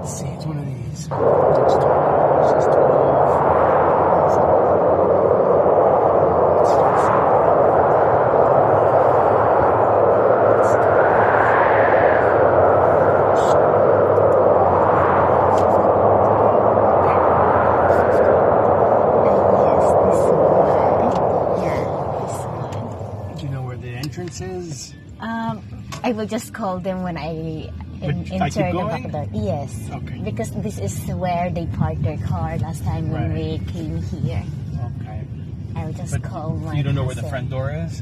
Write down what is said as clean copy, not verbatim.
see, it's one of these. It's 20. This is 12. Do you know where the entrance is? I will just call them when I If I keep enter the going? back door. Yes. Okay. Because this is where they parked their car last time when Right. we came here. Okay. I will just But call my you don't know where the husband. front door is?